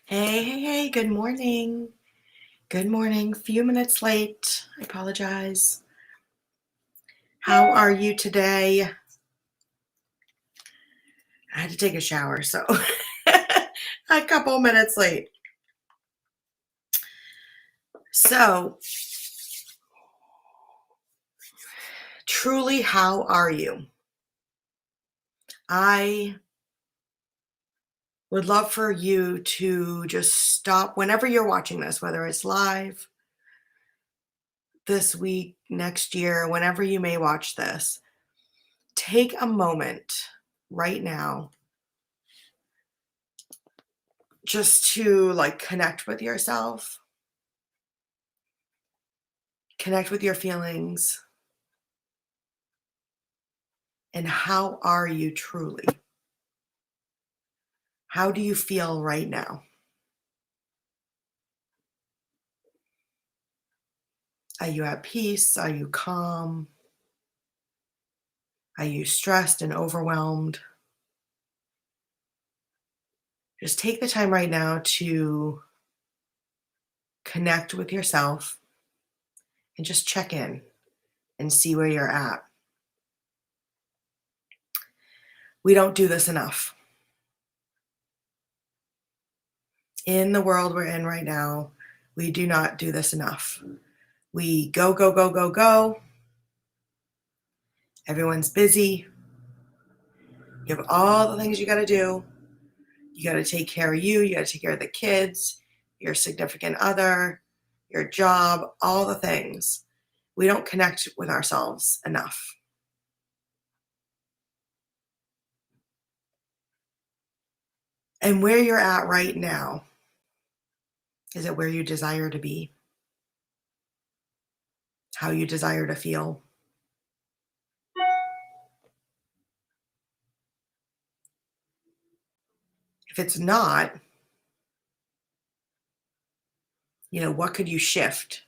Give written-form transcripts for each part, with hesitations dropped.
Hey, good morning. Good morning. Few minutes late. I apologize. How are you today? I had to take a shower, so a couple minutes late. So, truly, how are you? I would love for you to just stop whenever you're watching this, whether it's live this week, next year, whenever you may watch this. Take a moment right now just to connect with yourself, connect with your feelings, and how are you truly? How do you feel right now? Are you at peace? Are you calm? Are you stressed and overwhelmed? Just take the time right now to connect with yourself and just check in and see where you're at. We don't do this enough. In the world we're in right now, we do not do this enough. We go, go, go, go, go. Everyone's busy. You have all the things you got to do. You got to take care of you. You got to take care of the kids, your significant other, your job, all the things. We don't connect with ourselves enough. And where you're at right now, is it where you desire to be? How you desire to feel? If it's not, what could you shift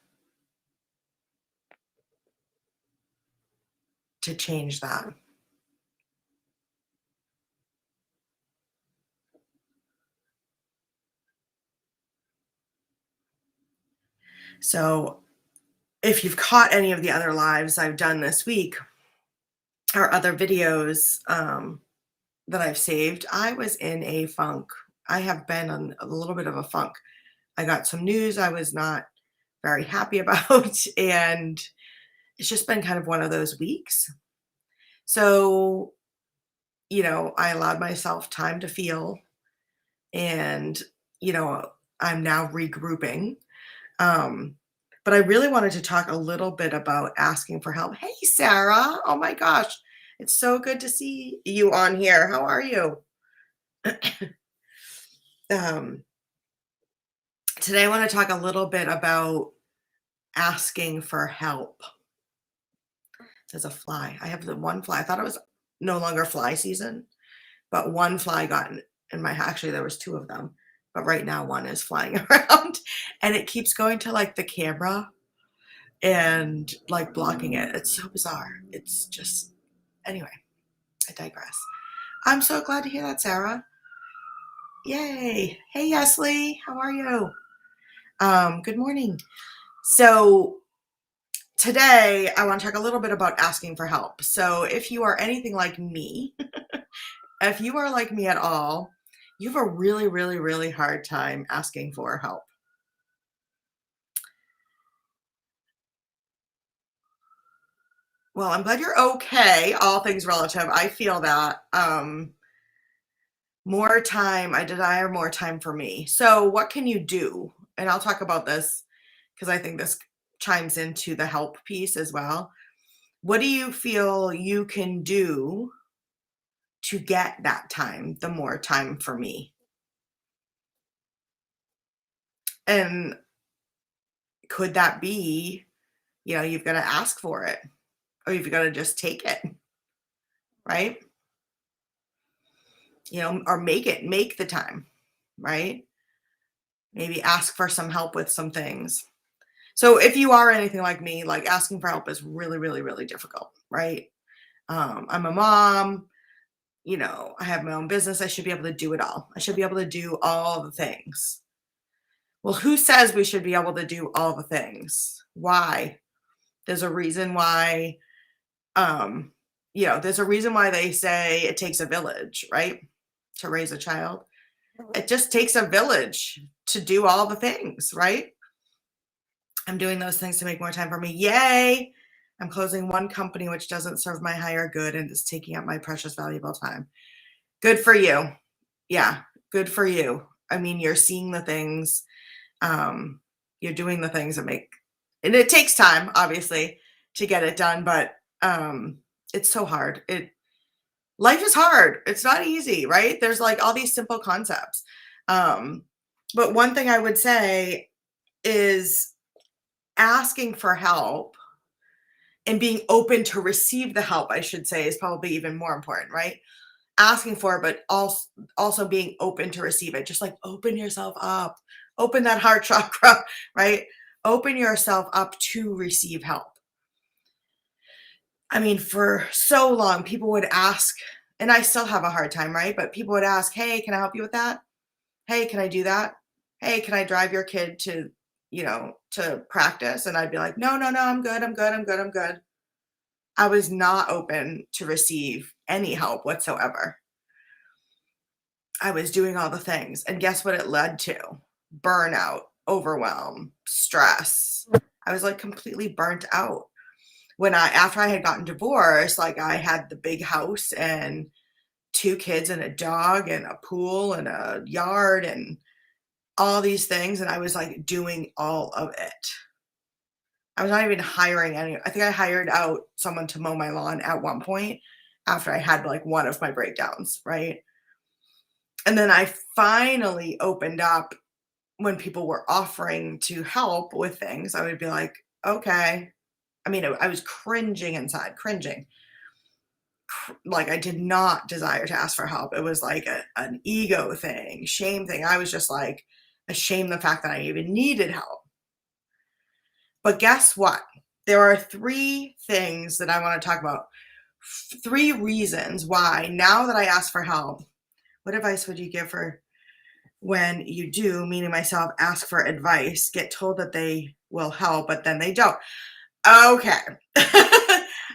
to change that? So, if you've caught any of the other lives I've done this week or other videos that I've saved, I was in a funk. I have been on a little bit of a funk. I got some news I was not very happy about, and it's just been kind of one of those weeks. So, I allowed myself time to feel, and, you know, I'm now regrouping. Um, but I really wanted to talk a little bit about asking for help. Hey, Sarah. Oh my gosh. It's so good to see you on here. How are you? Um, Today, I want to talk a little bit about asking for help. There's a fly. I have the one fly. I thought it was no longer fly season, but one fly got in my actually, there was 2 of them, but right now one is flying around, and it keeps going to, the camera and, blocking it. It's so bizarre. It's just anyway, I digress. I'm so glad to hear that, Sarah. Yay. Hey, Yesley. How are you? Good morning. So today, I want to talk a little bit about asking for help. So if you are anything like me, if you are like me at all, you have a really, really, really hard time asking for help. Well, I'm glad you're okay. All things relative. I feel that. More time, I desire more time for me. So, what can you do? And I'll talk about this because I think this chimes into the help piece as well. What do you feel you can do to get that time, the more time for me? And could that be, you've got to ask for it or you've got to just take it, right? Or make the time, right? Maybe ask for some help with some things. So if you are anything like me, asking for help is really, really, really difficult, right? I'm a mom, I have my own business. I should be able to do it all. I should be able to do all the things. Well, who says we should be able to do all the things? Why? There's a reason why, um, there's a reason why they say it takes a village, right? To raise a child. It just takes a village to do all the things, right? I'm doing those things to make more time for me. Yay! I'm closing one company which doesn't serve my higher good and is taking up my precious, valuable time. Good for you. Yeah, good for you. I mean, you're seeing the things, you're doing the things that make, and it takes time, obviously, to get it done, but it's so hard. Life is hard. It's not easy, right? There's like all these simple concepts. Um, but one thing I would say is asking for help and being open to receive the help, I should say, is probably even more important, right? Asking for it, but also being open to receive it. Just like open yourself up, open that heart chakra, right? Open yourself up to receive help. I mean, for so long, people would ask, and I still have a hard time, right? But people would ask, hey, can I help you with that? Hey, can I do that? Hey, can I drive your kid to practice? And I'd be like, no, no, no, I'm good. I'm good. I'm good. I'm good. I was not open to receive any help whatsoever. I was doing all the things. And guess what it led to? Burnout, overwhelm, stress. I was like completely burnt out. After I had gotten divorced, like I had the big house and 2 kids and a dog and a pool and a yard and all these things. And I was like doing all of it. I was not even hiring any. I think I hired out someone to mow my lawn at one point after I had like one of my breakdowns, right? And then I finally opened up when people were offering to help with things. I would be like, okay. I mean, I was cringing inside, cringing. Like I did not desire to ask for help. It was like an ego thing, shame thing. I was just like ashamed the fact that I even needed help. But guess what? There are 3 things that I want to talk about. 3 reasons why, now that I ask for help, what advice would you give for when you do, meaning myself, ask for advice, get told that they will help, but then they don't? Okay.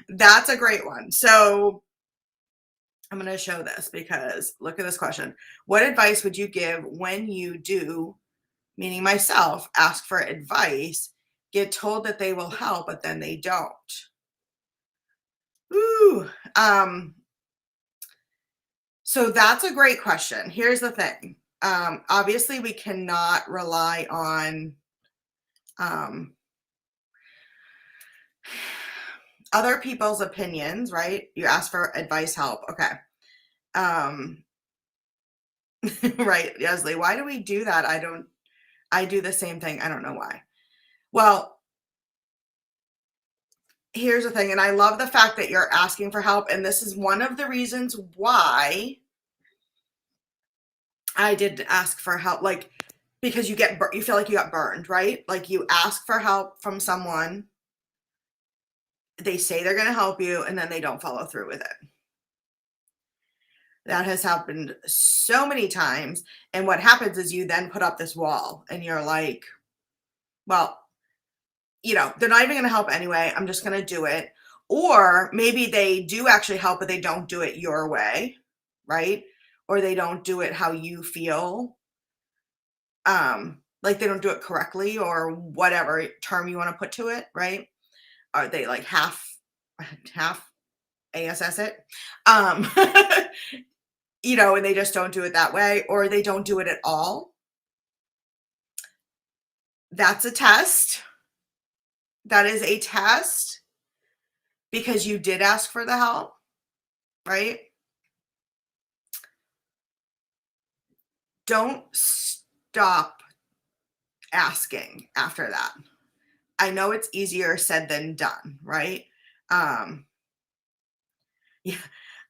That's a great one. So I'm going to show this because look at this question. What advice would you give when you do, meaning myself, ask for advice, get told that they will help, but then they don't? Ooh. So that's a great question. Here's the thing. Obviously, we cannot rely on other people's opinions, right? You ask for advice, help. Okay. Right, Leslie. Why do we do that? I do the same thing. I don't know why. Well, here's the thing, and I love the fact that you're asking for help, and this is one of the reasons why I did ask for help, like, because you feel like you got burned, right? Like you ask for help from someone, they say they're going to help you, and then they don't follow through with it. That has happened so many times, and what happens is you then put up this wall, and you're like, well, they're not even going to help anyway. I'm just going to do it. Or maybe they do actually help, but they don't do it your way, right? Or they don't do it how you feel. Like they don't do it correctly or whatever term you want to put to it, right? Are they like half ASS it? And they just don't do it that way, or they don't do it at all. That's a test. That is a test because you did ask for the help, right? Don't stop asking after that. I know it's easier said than done, right? Yeah,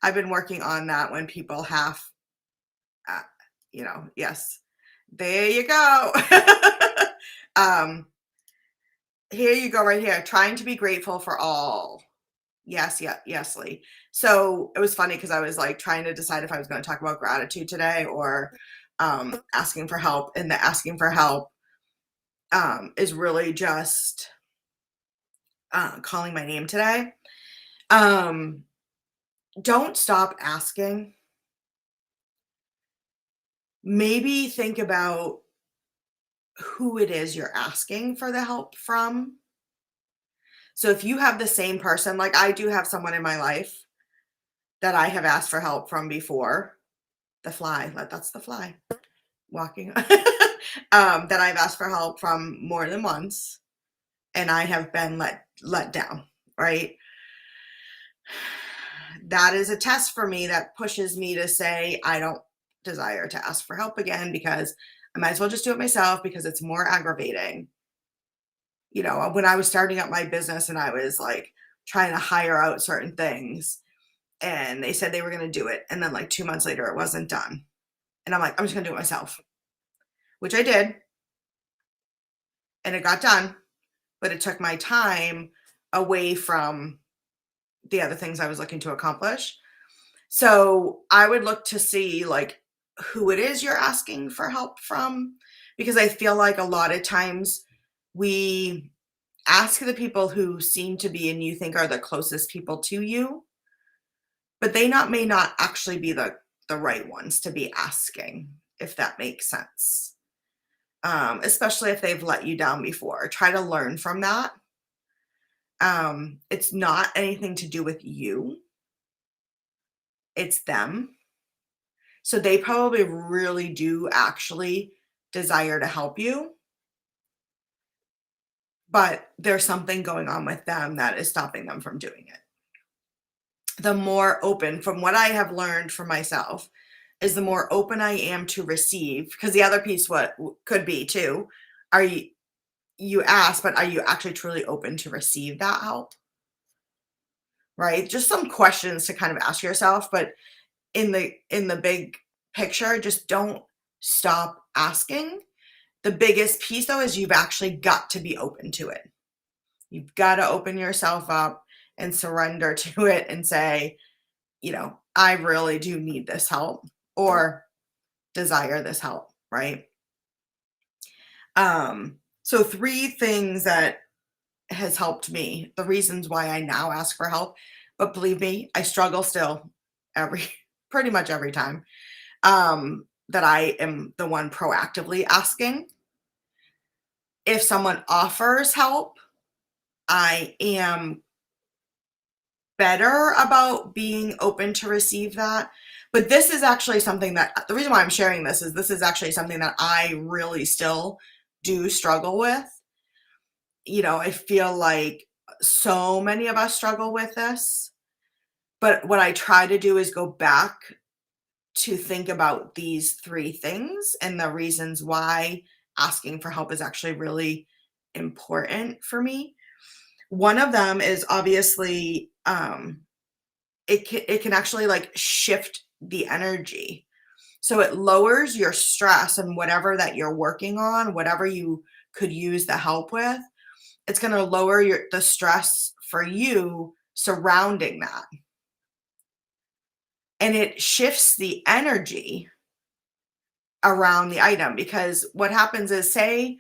I've been working on that when people yes, there you go. Here you go right here. Trying to be grateful for all. Yes, yeah, yes, Lee. So it was funny because I was like trying to decide if I was going to talk about gratitude today or asking for help. And the asking for help, is really just calling my name today. Um, don't stop asking. Maybe think about who it is you're asking for the help from. So if you have the same person, like I do have someone in my life that I have asked for help from before, the fly, that's the fly walking, that I've asked for help from more than once, and I have been let down, right? That is a test for me that pushes me to say I don't desire to ask for help again because I might as well just do it myself because it's more aggravating. When I was starting up my business and I was like trying to hire out certain things and they said they were going to do it. And then like 2 months later, it wasn't done. And I'm like, I'm just going to do it myself, which I did. And it got done, but it took my time away from the other things I was looking to accomplish. So I would look to see like who it is you're asking for help from, because I feel like a lot of times we ask the people who seem to be and you think are the closest people to you, but they not may not actually be the right ones to be asking, if that makes sense. Especially if they've let you down before. Try to learn from that. It's not anything to do with you, it's them. So they probably really do actually desire to help you, but there's something going on with them that is stopping them from doing it. The more open, from what I have learned for myself, is the more open I am to receive, because the other piece what could be too, are you ask, but are you actually truly open to receive that help? Right? Just some questions to kind of ask yourself, but in the big picture, just don't stop asking. The biggest piece though is you've actually got to be open to it. You've got to open yourself up and surrender to it and say, I really do need this help or desire this help, right? So three things that has helped me, the reasons why I now ask for help, but believe me, I struggle still every pretty much every time that I am the one proactively asking. If someone offers help, I am better about being open to receive that. But this is actually something that the reason why I'm sharing this is actually something that I really still do struggle with. I feel like so many of us struggle with this. But what I try to do is go back to think about these three things and the reasons why asking for help is actually really important for me. One of them is obviously it can actually like shift the energy. So it lowers your stress and whatever that you're working on, whatever you could use the help with, it's going to lower the stress for you surrounding that. And it shifts the energy around the item, because what happens is, say,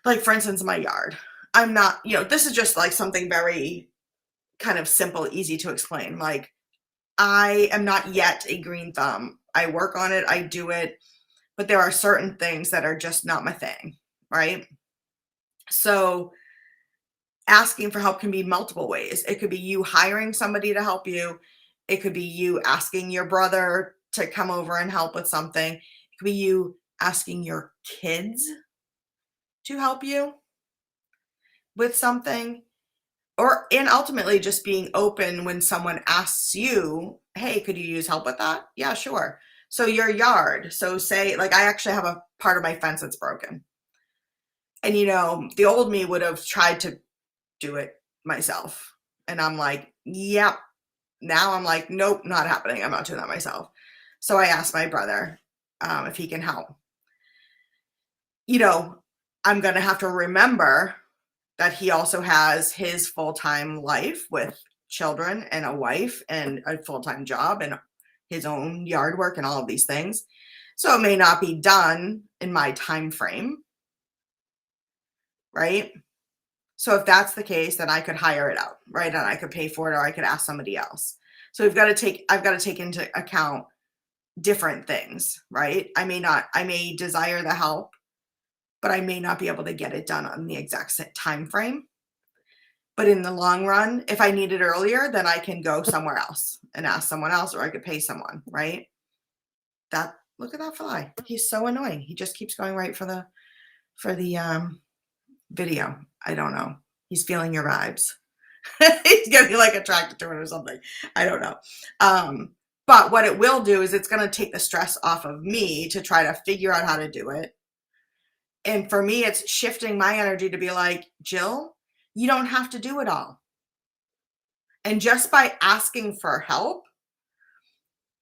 like for instance, my yard. I'm not, this is just like something very kind of simple, easy to explain. Like I am not yet a green thumb. I work on it, I do it, but there are certain things that are just not my thing, right? So asking for help can be multiple ways. It could be you hiring somebody to help you. It could be you asking your brother to come over and help with something. It could be you asking your kids to help you with something. And ultimately just being open when someone asks you, hey, could you use help with that? Yeah, sure. So your yard. So say, like, I actually have a part of my fence that's broken. And, the old me would have tried to do it myself. And I'm like, yep. Now I'm like, nope, not happening. I'm not doing that myself. So I asked my brother if he can help. I'm going to have to remember that he also has his full-time life with children and a wife and a full-time job and his own yard work and all of these things. So it may not be done in my time frame, right? So if that's the case, then I could hire it out, right? And I could pay for it or I could ask somebody else. So I've got to take into account different things, right? I may desire the help, but I may not be able to get it done on the exact time frame. But in the long run, if I need it earlier, then I can go somewhere else and ask someone else, or I could pay someone, right? Look at that fly. He's so annoying. He just keeps going right for the video. I don't know. He's feeling your vibes. He's getting like attracted to it or something. I don't know. But what it will do is it's going to take the stress off of me to try to figure out how to do it. And for me, it's shifting my energy to be like, Jill, you don't have to do it all. And just by asking for help,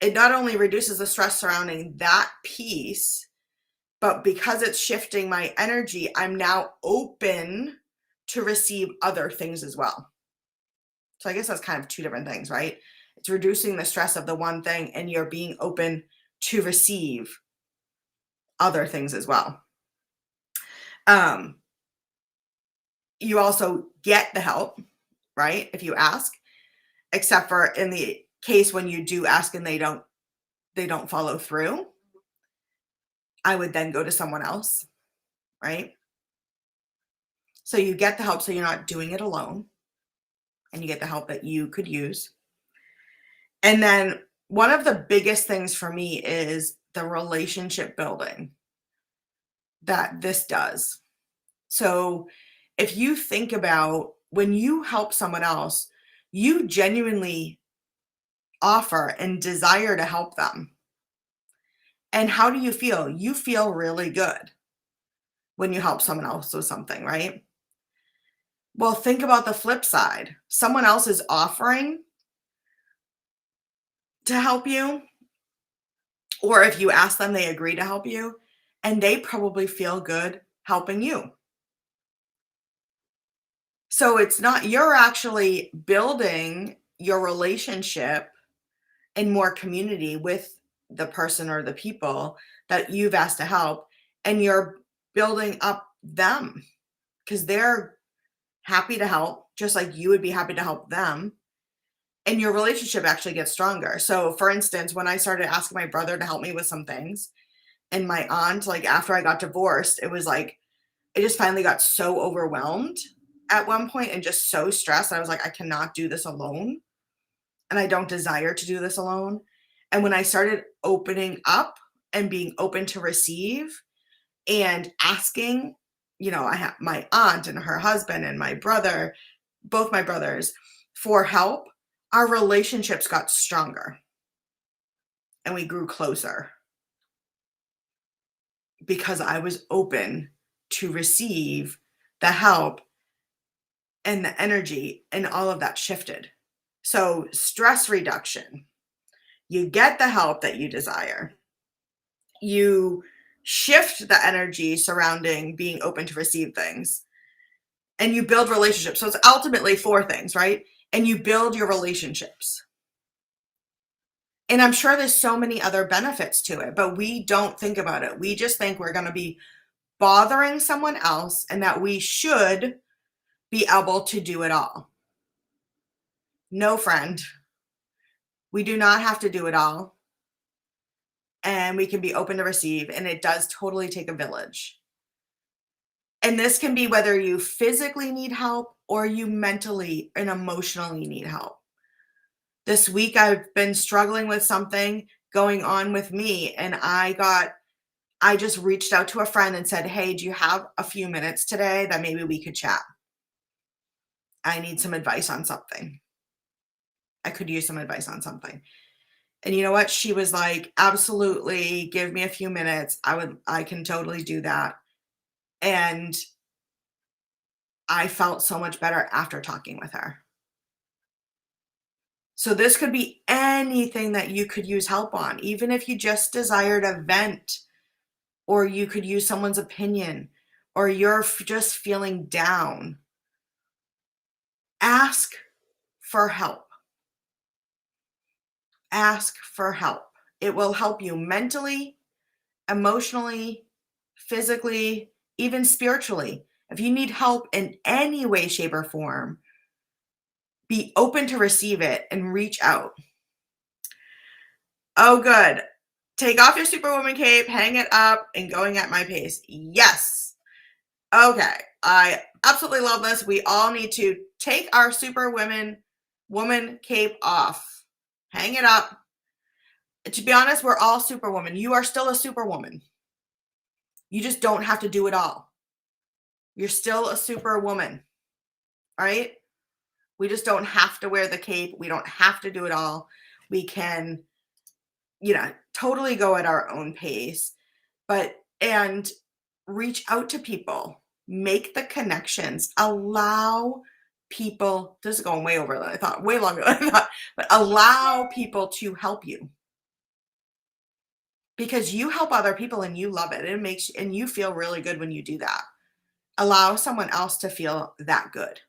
it not only reduces the stress surrounding that piece, but because it's shifting my energy, I'm now open to receive other things as well. So I guess that's kind of two different things, right? It's reducing the stress of the one thing and you're being open to receive other things as well. You also get the help, right? If you ask, except for in the case when you do ask and they don't follow through, I would then go to someone else, right? So you get the help so you're not doing it alone and you get the help that you could use. And then one of the biggest things for me is the relationship building that this does. So if you think about when you help someone else, you genuinely offer and desire to help them. And how do you feel? You feel really good when you help someone else with something, right? Well, think about the flip side. Someone else is offering to help you, or if you ask them, they agree to help you, and they probably feel good helping you. So it's not, you're actually building your relationship and more community with the person or the people that you've asked to help, and you're building up them because they're happy to help, just like you would be happy to help them. And your relationship actually gets stronger. So, for instance, when I started asking my brother to help me with some things, and my aunt, like after I got divorced, it was like, I just finally got so overwhelmed at one point and just so stressed. I was like, I cannot do this alone. And I don't desire to do this alone. And when I started opening up and being open to receive and asking, I have my aunt and her husband and my brother, both my brothers, for help, our relationships got stronger and we grew closer because I was open to receive the help, and the energy and all of that shifted. So, stress reduction, you get the help that you desire. You shift the energy surrounding being open to receive things, and you build relationships. So, it's ultimately four things, right? And you build your relationships. And I'm sure there's so many other benefits to it, but we don't think about it. We just think we're going to be bothering someone else and that we should be able to do it all. No, friend. We do not have to do it all. And we can be open to receive. And it does totally take a village. And this can be whether you physically need help or you mentally and emotionally need help. This week, I've been struggling with something going on with me. And I just reached out to a friend and said, hey, do you have a few minutes today that maybe we could chat? I need some advice on something. I could use some advice on something. And you know what? She was like, absolutely, give me a few minutes. I can totally do that. And I felt so much better after talking with her. So this could be anything that you could use help on, even if you just desire to vent, or you could use someone's opinion, or you're just feeling down. Ask for help. Ask for help. It will help you mentally, emotionally, physically, even spiritually. If you need help in any way, shape, or form, be open to receive it and reach out. Oh, good. Take off your Superwoman cape, hang it up, and going at my pace. Yes. Okay. I absolutely love this. We all need to take our Superwoman woman cape off, hang it up. To be honest, we're all Superwoman. You are still a Superwoman. You just don't have to do it all. You're still a Superwoman, right? We just don't have to wear the cape. We don't have to do it all. We can, totally go at our own pace, and reach out to people, make the connections, allow people, this is going way over than I thought, way longer than I thought, but allow people to help you because you help other people and you love it. And you feel really good when you do that. Allow someone else to feel that good.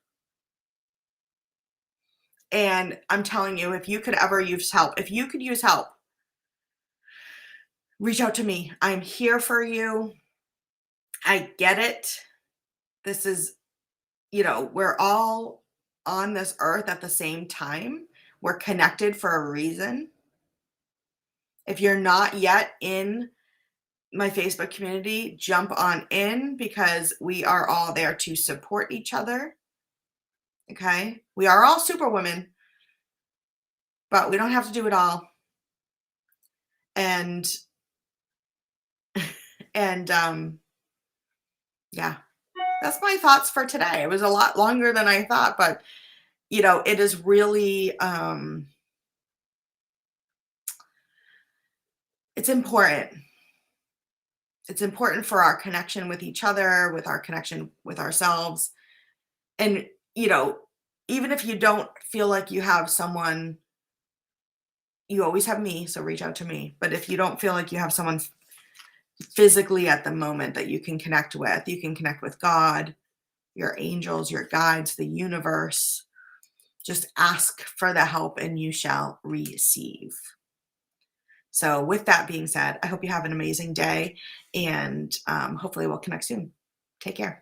And I'm telling you, if you could ever use help, if you could use help, reach out to me. I'm here for you. I get it. This is, we're all on this earth at the same time. We're connected for a reason. If you're not yet in my Facebook community, jump on in because we are all there to support each other. Okay? We are all Superwomen, but we don't have to do it all. And yeah, that's my thoughts for today. It was a lot longer than I thought, but it is really it's important. It's important for our connection with each other, with our connection with ourselves. And, even if you don't feel like you have someone, you always have me, so reach out to me. But if you don't feel like you have someone physically at the moment that you can connect with God, your angels, your guides, the universe. Just ask for the help and you shall receive. So with that being said, I hope you have an amazing day and hopefully we'll connect soon. Take care.